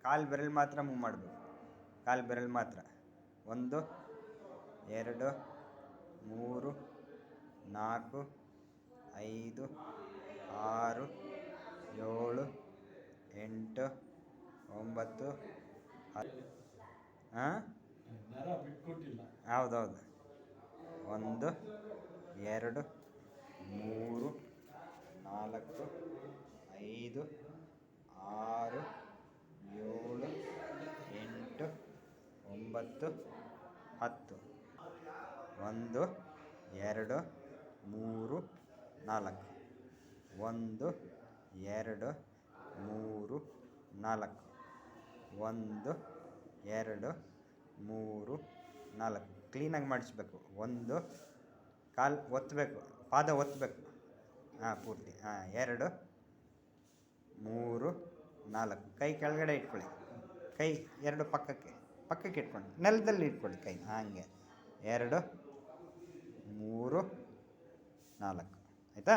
ಕಾಲು ಬೆರಳು ಮಾತ್ರ ಮೂವ್ ಮಾಡಬೇಕು. ಕಾಲು ಬೆರಳು ಮಾತ್ರ. 1 2 3 4 5 6 7 8 9 10. ಹಾಂ, ಹೌದೌದು. 1 2 3 4 5 6 7 8 9 10. 1 2 3 4. 1 2 3 4. 1 2 3 4. ಕ್ಲೀನಾಗಿ ಮಾಡಿಸ್ಬೇಕು. 1 ಕಾಲು ಒತ್ತಬೇಕು, ಪಾದ ಒತ್ತಬೇಕು. ಹಾಂ, ಪೂರ್ತಿ. ಹಾಂ, 2 3 4. ಕೈ ಕೆಳಗಡೆ ಇಟ್ಕೊಳ್ಳಿ. ಕೈ 2 ಪಕ್ಕಕ್ಕೆ ಇಟ್ಕೊಂಡು ನೆಲದಲ್ಲಿ ಇಟ್ಕೊಳ್ಳಿ ಕೈ. ಹಾಗೆ 2 3 4. ಆಯಿತಾ?